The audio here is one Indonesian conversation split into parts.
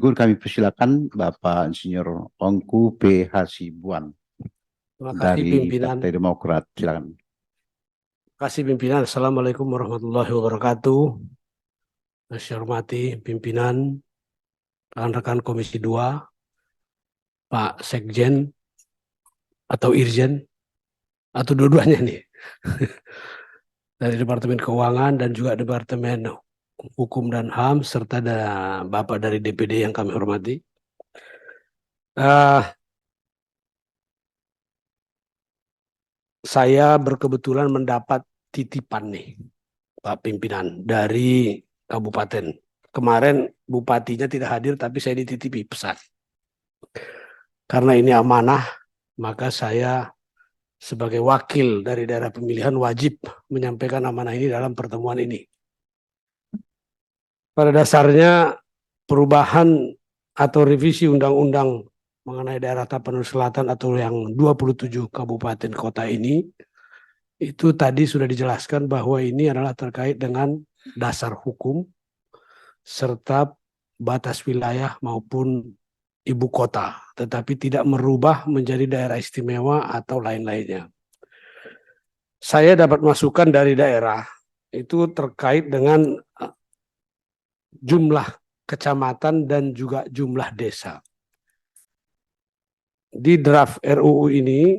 berikut kami persilakan Bapak Insinyur Ongku B. Hasibuan Terima kasih dari pimpinan. Partai Demokrat. Silakan. Terima kasih pimpinan. Assalamualaikum warahmatullahi wabarakatuh. Saya hormati pimpinan, rekan-rekan Komisi 2, Pak Sekjen atau Irjen, atau dua-duanya nih, dari Departemen Keuangan dan juga Departemen Hukum dan HAM, serta Bapak dari DPD yang kami hormati. Saya berkebetulan mendapat titipan nih, Pak Pimpinan, dari Kabupaten. Kemarin bupatinya tidak hadir, tapi saya dititipi pesan. Karena ini amanah, maka saya sebagai wakil dari daerah pemilihan wajib menyampaikan amanah ini dalam pertemuan ini. Pada dasarnya perubahan atau revisi undang-undang mengenai daerah Tapanuli Selatan atau yang 27 kabupaten kota ini, itu tadi sudah dijelaskan bahwa ini adalah terkait dengan dasar hukum serta batas wilayah maupun ibu kota, tetapi tidak merubah menjadi daerah istimewa atau lain-lainnya. Saya dapat masukan dari daerah itu terkait dengan jumlah kecamatan dan juga jumlah desa. Di draft RUU ini,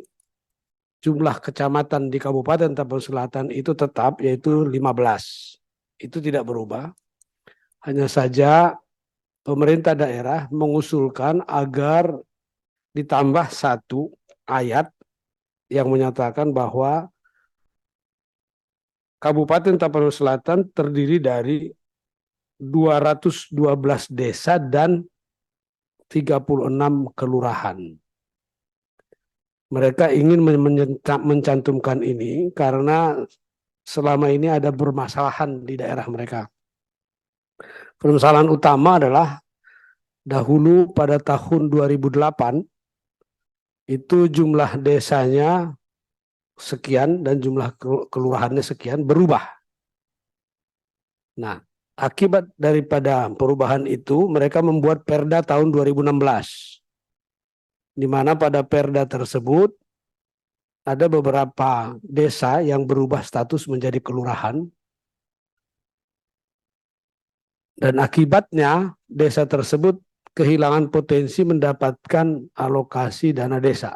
jumlah kecamatan di Kabupaten Tapanuli Selatan itu tetap, yaitu 15. Itu tidak berubah. Hanya saja pemerintah daerah mengusulkan agar ditambah satu ayat yang menyatakan bahwa Kabupaten Tapanuli Selatan terdiri dari 212 desa dan 36 kelurahan. Mereka ingin mencantumkan ini karena selama ini ada permasalahan di daerah mereka. Permasalahan utama adalah dahulu pada tahun 2008 itu jumlah desanya sekian dan jumlah kelurahannya sekian, berubah. Nah, akibat daripada perubahan itu mereka membuat Perda tahun 2016. Di mana pada Perda tersebut ada beberapa desa yang berubah status menjadi kelurahan, dan akibatnya desa tersebut kehilangan potensi mendapatkan alokasi dana desa.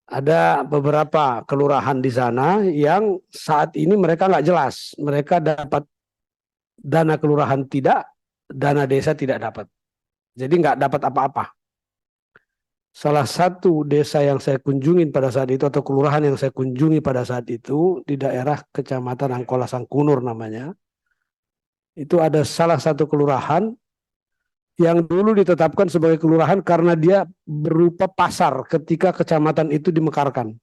Ada beberapa kelurahan di sana yang saat ini mereka nggak jelas, mereka dapat dana kelurahan tidak, dana desa tidak dapat. Jadi nggak dapat apa-apa. Salah satu desa yang saya kunjungi pada saat itu atau kelurahan yang saya kunjungi pada saat itu di daerah Kecamatan Angkola Sangkunur namanya. Itu ada salah satu kelurahan yang dulu ditetapkan sebagai kelurahan karena dia berupa pasar ketika kecamatan itu dimekarkan.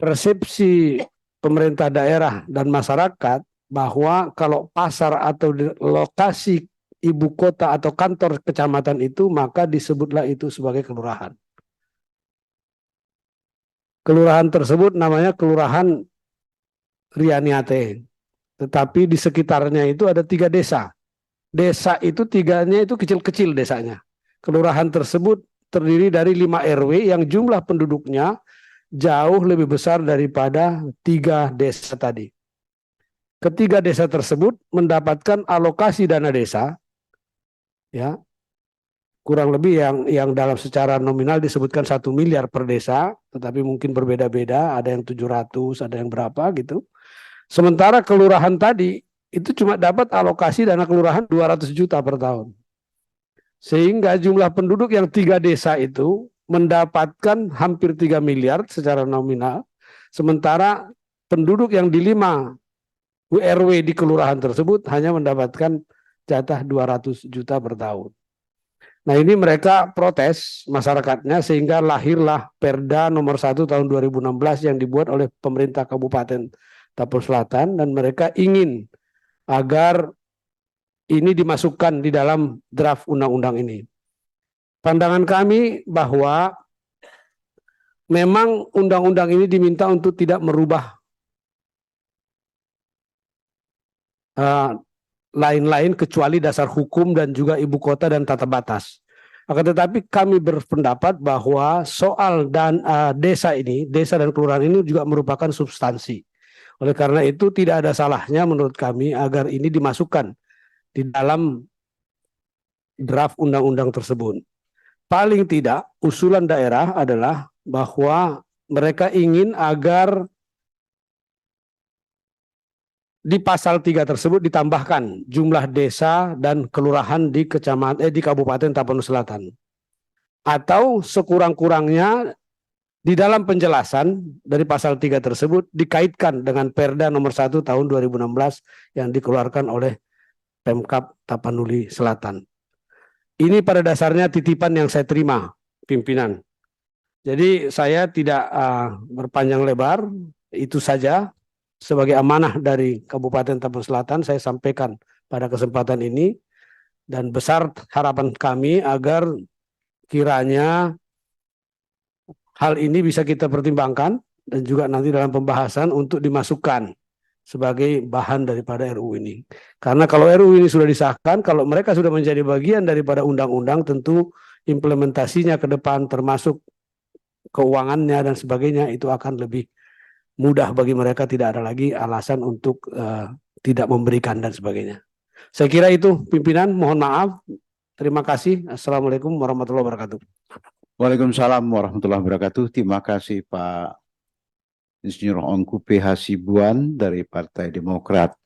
Persepsi pemerintah daerah dan masyarakat bahwa kalau pasar atau lokasi ibu kota atau kantor kecamatan itu, maka disebutlah itu sebagai kelurahan. Kelurahan tersebut namanya Kelurahan Rianiate. Tetapi di sekitarnya itu ada 3 desa. Desa itu 3-nya itu kecil-kecil desanya. Kelurahan tersebut terdiri dari 5 RW yang jumlah penduduknya jauh lebih besar daripada 3 desa tadi. Ketiga desa tersebut mendapatkan alokasi dana desa, ya, kurang lebih yang dalam secara nominal disebutkan 1 miliar per desa, tetapi mungkin berbeda-beda, ada yang 700, ada yang berapa gitu. Sementara kelurahan tadi itu cuma dapat alokasi dana kelurahan 200 juta per tahun. Sehingga jumlah penduduk yang 3 desa itu mendapatkan hampir 3 miliar secara nominal, sementara penduduk yang di 5 URW di kelurahan tersebut hanya mendapatkan jatah 200 juta per tahun. Nah, ini mereka protes masyarakatnya sehingga lahirlah Perda nomor 1 tahun 2016 yang dibuat oleh pemerintah Kabupaten Tapanuli Selatan, dan mereka ingin agar ini dimasukkan di dalam draft undang-undang ini. Pandangan kami bahwa memang undang-undang ini diminta untuk tidak merubah lain-lain kecuali dasar hukum dan juga ibu kota dan tata batas. Akan tetapi kami berpendapat bahwa soal desa ini, desa dan kelurahan ini juga merupakan substansi. Oleh karena itu tidak ada salahnya menurut kami agar ini dimasukkan di dalam draft undang-undang tersebut. Paling tidak usulan daerah adalah bahwa mereka ingin agar di pasal 3 tersebut ditambahkan jumlah desa dan kelurahan di di Kabupaten Tapanuli Selatan. Atau sekurang-kurangnya di dalam penjelasan dari pasal 3 tersebut dikaitkan dengan Perda nomor 1 tahun 2016 yang dikeluarkan oleh Pemkab Tapanuli Selatan. Ini pada dasarnya titipan yang saya terima, pimpinan. Jadi saya tidak berpanjang lebar, itu saja. Sebagai amanah dari Kabupaten Tapanuli Selatan, saya sampaikan pada kesempatan ini, dan besar harapan kami agar kiranya hal ini bisa kita pertimbangkan dan juga nanti dalam pembahasan untuk dimasukkan sebagai bahan daripada RUU ini. Karena kalau RUU ini sudah disahkan, kalau mereka sudah menjadi bagian daripada undang-undang, tentu implementasinya ke depan termasuk keuangannya dan sebagainya itu akan lebih mudah bagi mereka, tidak ada lagi alasan untuk tidak memberikan dan sebagainya. Saya kira itu pimpinan, mohon maaf. Terima kasih. Assalamualaikum warahmatullahi wabarakatuh. Waalaikumsalam warahmatullahi wabarakatuh. Terima kasih Pak Insinyur Ongku P. Hasibuan dari Partai Demokrat.